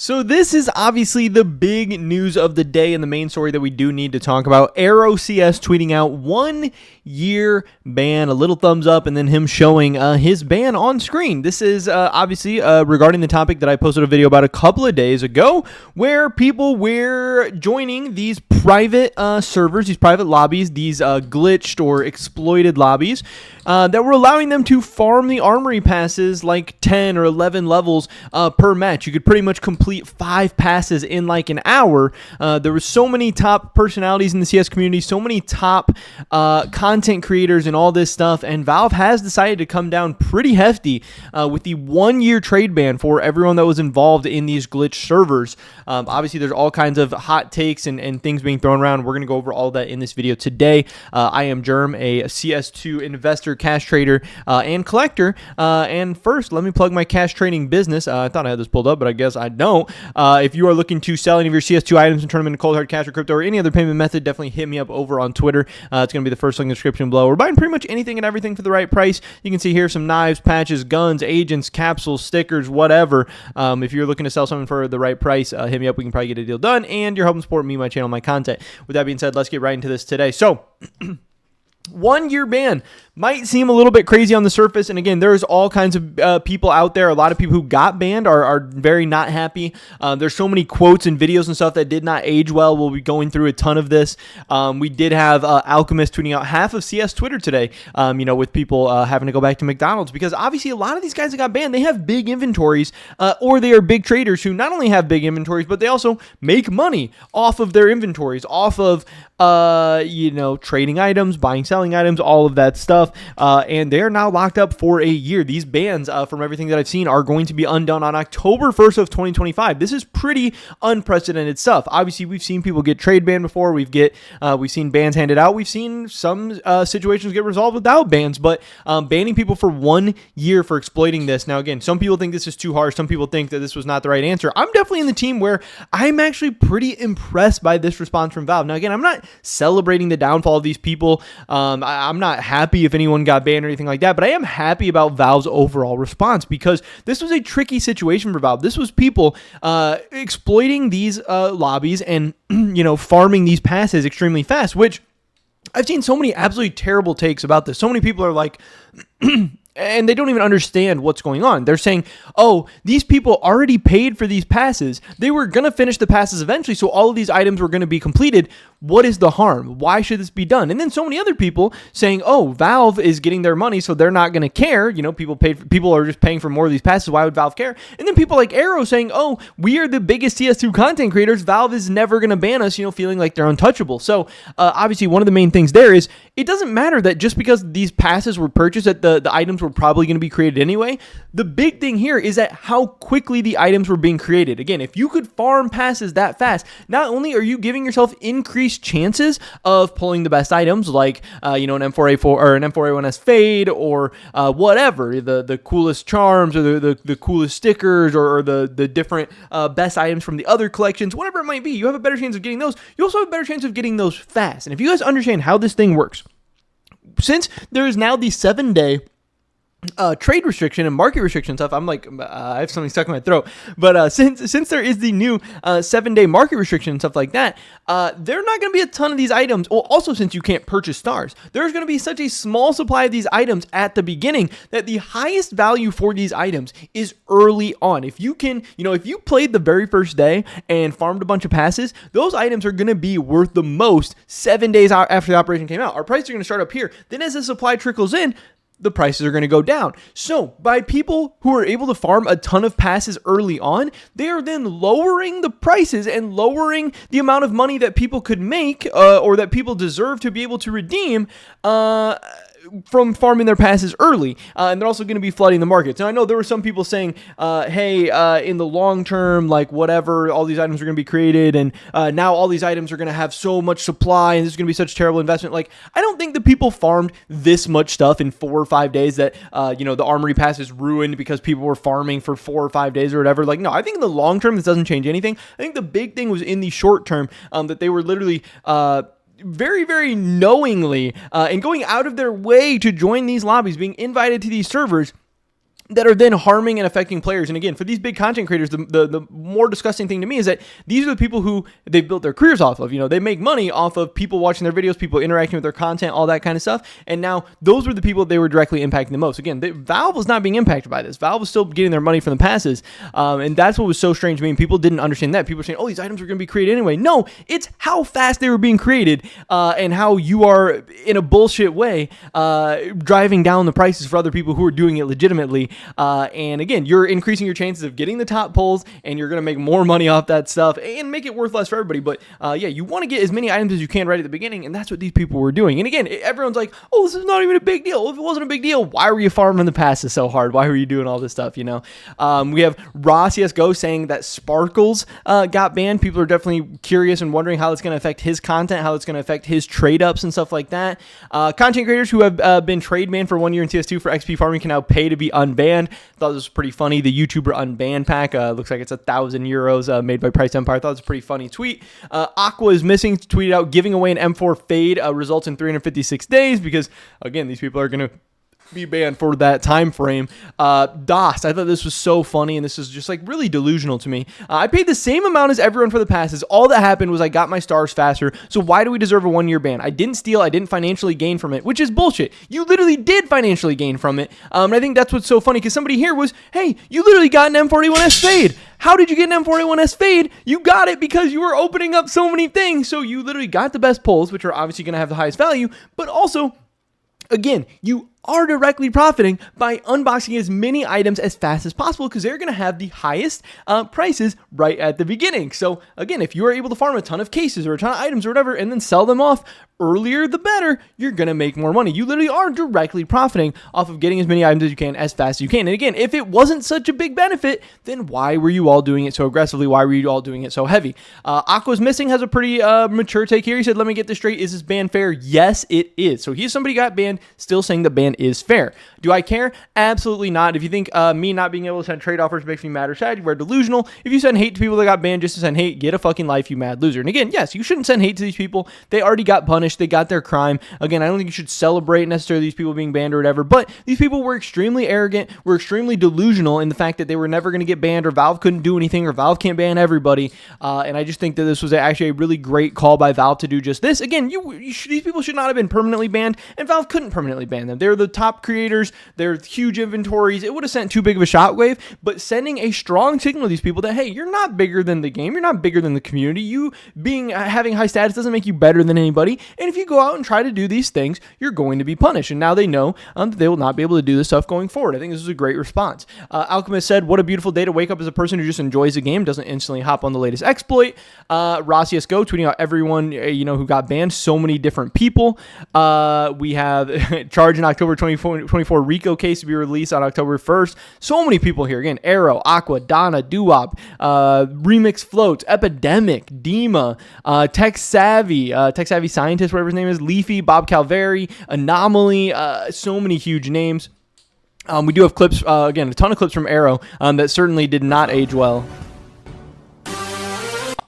So this is obviously the big news of the day and the main story that we do need to talk about. Arrow CS tweeting out 1 year ban, a little thumbs up, and then him showing his ban on screen. This is obviously regarding the topic that I posted a video about a couple of days ago, where people were joining these private servers, these private lobbies, these glitched or exploited lobbies that were allowing them to farm the armory passes like 10 or 11 levels per match. You could pretty much complete 5 passes in like an hour. There were so many top personalities in the CS community, so many top content creators and all this stuff, and Valve has decided to come down pretty hefty with the 1 year trade ban for everyone that was involved in these glitch servers. Obviously, there's all kinds of hot takes and things being thrown around. We're going to go over all that in this video today. I am Germ, a CS2 investor, cash trader, and collector. And first, let me plug my cash trading business. I thought I had this pulled up, but I guess I don't. If you are looking to sell any of your CS2 items in tournament, cold hard cash, or crypto, or any other payment method, definitely hit me up over on Twitter. It's going to be the first link in the description below. We're buying pretty much anything and everything for the right price. You can see here some knives, patches, guns, agents, capsules, stickers, whatever. If you're looking to sell something for the right price, hit me up. We can probably get a deal done, and you're helping support me, my channel, my content. With that being said, let's get right into this today. So 1 year ban might seem a little bit crazy on the surface, and again, there's all kinds of people out there. A lot of people who got banned are very not happy. There's so many quotes and videos and stuff that did not age well. We'll be going through a ton of this. We did have Alchemist tweeting out half of CS Twitter today, with people having to go back to McDonald's, because obviously a lot of these guys that got banned, they have big inventories, or they are big traders who not only have big inventories, but they also make money off of their inventories, off of trading items, buying, selling items, all of that stuff. And they are now locked up for a year. These bans, from everything that I've seen, are going to be undone on October 1st of 2025. This is pretty unprecedented stuff. Obviously, we've seen people get trade banned before. We've seen bans handed out. We've seen some situations get resolved without bans, but banning people for 1 year for exploiting this. Now, again, some people think this is too harsh. Some people think that this was not the right answer. I'm definitely in the team where I'm actually pretty impressed by this response from Valve. Now, again, I'm not celebrating the downfall of these people. I'm not happy if anyone got banned or anything like that, but I am happy about Valve's overall response, because this was a tricky situation for Valve. This was people exploiting these lobbies and farming these passes extremely fast, which I've seen so many absolutely terrible takes about this. So many people are like and they don't even understand what's going on. They're saying, oh, these people already paid for these passes. They were going to finish the passes eventually, so all of these items were going to be completed. What is the harm? Why should this be done? And then so many other people saying, oh, Valve is getting their money, so they're not going to care. People are just paying for more of these passes. Why would Valve care? And then people like Arrow saying, oh, we are the biggest CS2 content creators. Valve is never going to ban us, feeling like they're untouchable. So obviously one of the main things there is it doesn't matter that just because these passes were purchased, that the items were probably going to be created anyway. The big thing here is that how quickly the items were being created. Again, if you could farm passes that fast, not only are you giving yourself increased chances of pulling the best items, like an M4A4 or an M4A1S fade, or whatever, the coolest charms, or the coolest stickers, or the different best items from the other collections, whatever it might be, you have a better chance of getting those. You also have a better chance of getting those fast. And if you guys understand how this thing works, since there is now the 7-day trade restriction and market restriction stuff, I'm like, I have something stuck in my throat. But since there is the new 7-day market restriction and stuff like that, there are not going to be a ton of these items. Well, also, since you can't purchase stars, there's going to be such a small supply of these items at the beginning that the highest value for these items is early on. If you can, if you played the very first day and farmed a bunch of passes, those items are going to be worth the most 7 days out after the operation came out. Our prices are going to start up here. Then as the supply trickles in, the prices are going to go down. So by people who are able to farm a ton of passes early on, they are then lowering the prices and lowering the amount of money that people could make or that people deserve to be able to redeem from farming their passes early, and they're also going to be flooding the markets. Now, I know there were some people saying, hey, in the long term, like whatever, all these items are going to be created, and now all these items are going to have so much supply, and this is going to be such a terrible investment. Like, I don't think the people farmed this much stuff in 4 or 5 days that, the armory pass is ruined because people were farming for 4 or 5 days or whatever. Like, no, I think in the long term, this doesn't change anything. I think the big thing was in the short term, that they were literally very, very knowingly and going out of their way to join these lobbies, being invited to these servers, that are then harming and affecting players. And again, for these big content creators, the more disgusting thing to me is that these are the people who they've built their careers off of. They make money off of people watching their videos, people interacting with their content, all that kind of stuff. And now those were the people they were directly impacting the most. Again, Valve was not being impacted by this. Valve was still getting their money from the passes. And that's what was so strange to me. And people didn't understand that. People were saying, oh, these items are going to be created anyway. No, it's how fast they were being created and how you are, in a bullshit way, driving down the prices for other people who are doing it legitimately. And again, you're increasing your chances of getting the top pulls, and you're going to make more money off that stuff and make it worth less for everybody. But yeah, you want to get as many items as you can right at the beginning, and that's what these people were doing. And again, everyone's like, oh, this is not even a big deal. If it wasn't a big deal, why were you farming the passes so hard? Why were you doing all this stuff, We have Raw CSGO saying that Sparkles got banned. People are definitely curious and wondering how it's going to affect his content, how it's going to affect his trade-ups and stuff like that. Content creators who have been trade banned for 1 year in CS2 for XP farming can now pay to be unbanned. Thought this was pretty funny. The YouTuber unbanned pack looks like it's 1,000 euros made by Price Empire. Thought it was a pretty funny tweet. Aqua is missing. Tweeted out giving away an M4 fade results in 356 days because again these people are going to be banned for that time frame. DOS, I thought this was so funny, and this is just like really delusional to me. I paid the same amount as everyone for the passes. All that happened was I got my stars faster, so why do we deserve a 1 year ban? I didn't steal, I didn't financially gain from it, which is bullshit. You literally did financially gain from it. And I think that's what's so funny, because somebody here was, hey, you literally got an M41S fade. How did you get an M41S fade? You got it because you were opening up so many things, so you literally got the best pulls, which are obviously going to have the highest value, but also, again, you are directly profiting by unboxing as many items as fast as possible because they're going to have the highest prices right at the beginning. So again, if you are able to farm a ton of cases or a ton of items or whatever and then sell them off earlier the better, you're going to make more money. You literally are directly profiting off of getting as many items as you can as fast as you can. And again, if it wasn't such a big benefit, then why were you all doing it so aggressively? Why were you all doing it so heavy? Aqua's Missing has a pretty mature take here. He said, let me get this straight. Is this ban fair? Yes, it is. So he's somebody got banned, still saying the ban is fair. Do I care? Absolutely not. If you think me not being able to send trade offers makes me mad or sad, you are delusional. If you send hate to people that got banned just to send hate, get a fucking life, you mad loser. And again, yes, you shouldn't send hate to these people. They already got punished. They got their crime. Again, I don't think you should celebrate necessarily these people being banned or whatever, but these people were extremely arrogant, were extremely delusional in the fact that they were never going to get banned or Valve couldn't do anything or Valve can't ban everybody. And I just think that this was actually a really great call by Valve to do just this. Again, these people should not have been permanently banned, and Valve couldn't permanently ban them. They're the top creators. They're huge inventories. It would have sent too big of a shockwave, but sending a strong signal to these people that, hey, you're not bigger than the game. You're not bigger than the community. You having high status doesn't make you better than anybody. And if you go out and try to do these things, you're going to be punished. And now they know that they will not be able to do this stuff going forward. I think this is a great response. Alchemist said, what a beautiful day to wake up as a person who just enjoys the game, doesn't instantly hop on the latest exploit. CSGO tweeting out everyone, who got banned. So many different people. We have Charge in October 2024 Rico case to be released on October 1st. So many people here. Again, Arrow, Aqua, Donna, Duop, Remix Floats, Epidemic, Dima, Tech Savvy Scientist, whatever his name is, Leafy, Bob Calvary, Anomaly, so many huge names. We do have clips, again, a ton of clips from Arrow that certainly did not age well.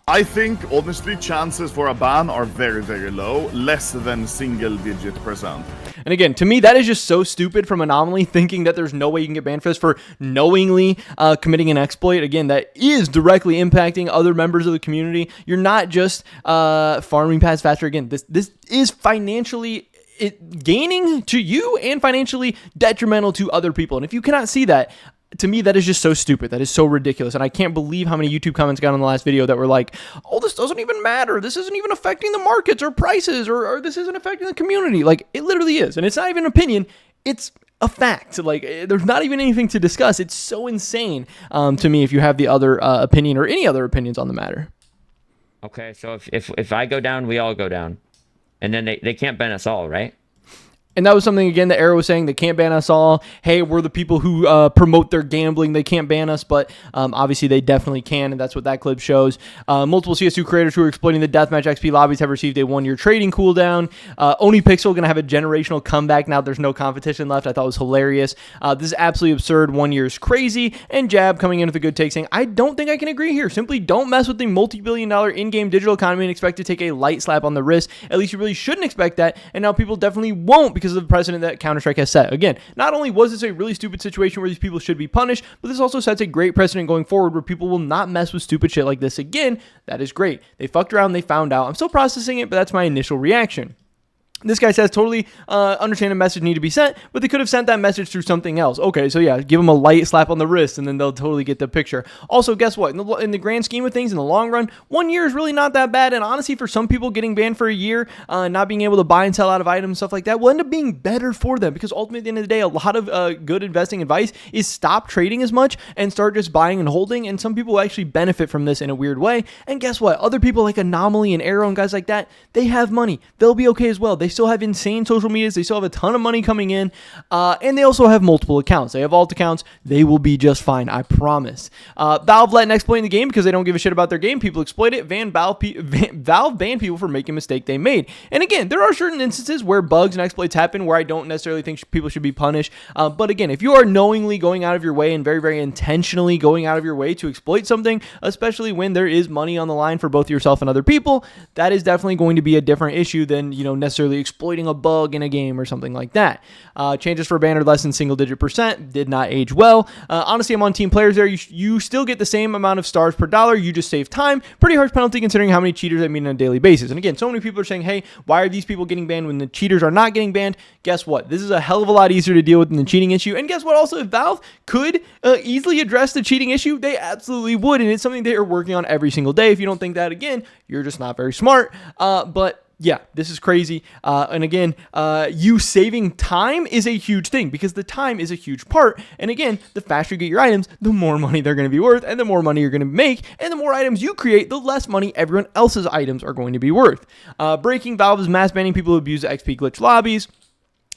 I think, honestly, chances for a ban are very, very low, less than single-digit %. And again, to me, that is just so stupid from Anomaly, thinking that there's no way you can get banned for this, for knowingly committing an exploit. Again, that is directly impacting other members of the community. You're not just farming past faster. Again, this is financially gaining to you and financially detrimental to other people. And if you cannot see that, to me, that is just so stupid. That is so ridiculous. And I can't believe how many YouTube comments got on the last video that were like, oh, this doesn't even matter. This isn't even affecting the markets or prices, or this isn't affecting the community. Like, it literally is. And it's not even an opinion. It's a fact. Like, there's not even anything to discuss. It's so insane to me if you have the other opinion or any other opinions on the matter. Okay, so if I go down, we all go down. And then they can't ban us all, right? And that was something, again, that Arrow was saying. They can't ban us all. Hey, we're the people who promote their gambling. They can't ban us, but obviously they definitely can, and that's what that clip shows. Multiple CS2 creators who are exploiting the deathmatch XP lobbies have received a 1-year trading cooldown. OniPixel going to have a generational comeback now there's no competition left. I thought it was hilarious. This is absolutely absurd. 1 year is crazy. And Jab coming in with a good take saying, I don't think I can agree here. Simply don't mess with the multi-billion-dollar in-game digital economy and expect to take a light slap on the wrist. At least you really shouldn't expect that, and now people definitely won't, because of the precedent that Counter-Strike has set. Again, not only was this a really stupid situation where these people should be punished, but this also sets a great precedent going forward where people will not mess with stupid shit like this again. That is great. They fucked around, they found out. I'm still processing it, but that's my initial reaction. This guy says totally understand a message need to be sent, but they could have sent that message through something else. Okay, so yeah, give them a light slap on the wrist, and then they'll totally get the picture. Also, guess what? In the grand scheme of things, in the long run, 1 year is really not that bad. And honestly, for some people, getting banned for a year, not being able to buy and sell out of items, stuff like that, will end up being better for them. Because ultimately, at the end of the day, a lot of good investing advice is stop trading as much and start just buying and holding. And some people actually benefit from this in a weird way. And guess what? Other people like Anomaly and Arrow and guys like that, they have money. They'll be okay as well. They still have insane social medias. They still have a ton of money coming in. And they also have multiple accounts. They have alt accounts. They will be just fine. I promise. Valve let an exploit in the game because they don't give a shit about their game. People exploit it. Valve banned people for making a mistake they made. And again, there are certain instances where bugs and exploits happen where I don't necessarily think people should be punished. But again, if you are knowingly going out of your way and very, very intentionally going out of your way to exploit something, especially when there is money on the line for both yourself and other people, that is definitely going to be a different issue than, necessarily exploiting a bug in a game or something like that. Changes for banner less than single-digit % did not age well. Honestly, I'm on team players there. You still get the same amount of stars per dollar. You just save time. Pretty harsh penalty considering how many cheaters I meet on a daily basis. And again, so many people are saying, hey, why are these people getting banned when the cheaters are not getting banned? Guess what? This is a hell of a lot easier to deal with than the cheating issue. And guess what? Also, if Valve could easily address the cheating issue, they absolutely would. And it's something they are working on every single day. If you don't think that, again, you're just not very smart. But yeah, this is crazy. And again, you saving time is a huge thing because the time is a huge part. And again, the faster you get your items, the more money they're going to be worth and the more money you're going to make. And the more items you create, the less money everyone else's items are going to be worth. Breaking Valve is mass banning people who abuse XP glitch lobbies.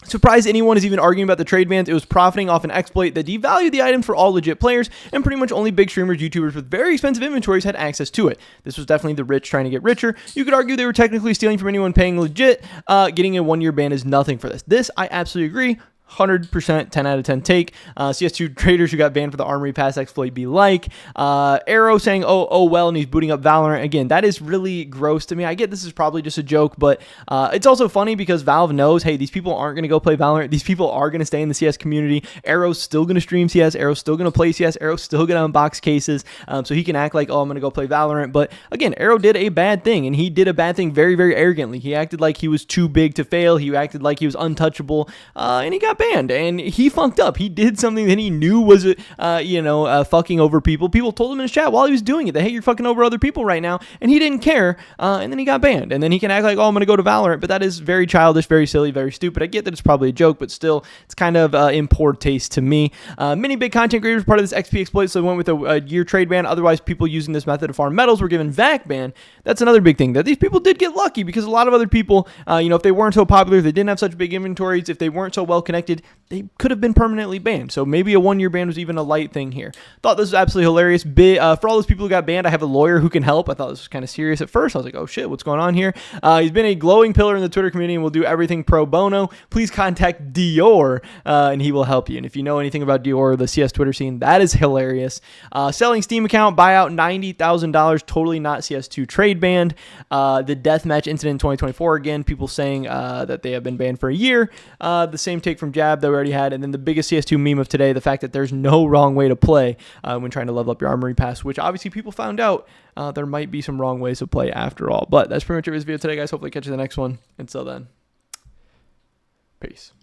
Surprised anyone is even arguing about the trade bans. It was profiting off an exploit that devalued the item for all legit players, and pretty much only big streamers, YouTubers with very expensive inventories had access to it. This was definitely the rich trying to get richer. You could argue they were technically stealing from anyone paying legit. Getting a 1 year ban is nothing for this. This, I absolutely agree. 100% 10 out of 10 take. CS2 traders who got banned for the Armory Pass exploit be like. Arrow saying, oh well, and he's booting up Valorant. Again, that is really gross to me. I get this is probably just a joke, but it's also funny because Valve knows, hey, these people aren't going to go play Valorant. These people are going to stay in the CS community. Arrow's still going to stream CS. Arrow's still going to play CS. Arrow's still going to unbox cases. So he can act like, oh, I'm going to go play Valorant. But again, Arrow did a bad thing, and he did a bad thing very, very arrogantly. He acted like he was too big to fail. He acted like he was untouchable, and he got banned, and he fucked up. He did something that he knew was, fucking over people. People told him in his chat while he was doing it that, hey, you're fucking over other people right now, and he didn't care, and then he got banned, and then he can act like, oh, I'm going to go to Valorant, but that is very childish, very silly, very stupid. I get that it's probably a joke, but still, it's kind of in poor taste to me. Many big content creators part of this XP exploit, so they went with a year trade ban. Otherwise, people using this method to farm medals were given VAC ban. That's another big thing, that these people did get lucky, because a lot of other people, if they weren't so popular, if they didn't have such big inventories, if they weren't so well connected, they could have been permanently banned. So maybe a 1 year ban was even a light thing here. Thought this was absolutely hilarious. For all those people who got banned, I have a lawyer who can help. I thought this was kind of serious at first. I was like, oh shit, what's going on here? He's been a glowing pillar in the Twitter community and will do everything pro bono. Please contact Dior and he will help you. And if you know anything about Dior or the CS Twitter scene, that is hilarious. Selling Steam account, buyout $90,000, totally not CS2 trade banned. The deathmatch incident in 2024, again, people saying that they have been banned for a year. The same take from Jab that we already had. And then the biggest CS2 meme of today, the fact that there's no wrong way to play when trying to level up your Armory Pass, which obviously people found out there might be some wrong ways to play after all. But that's pretty much it for this video today, guys. Hopefully catch you in the next one. Until then, peace.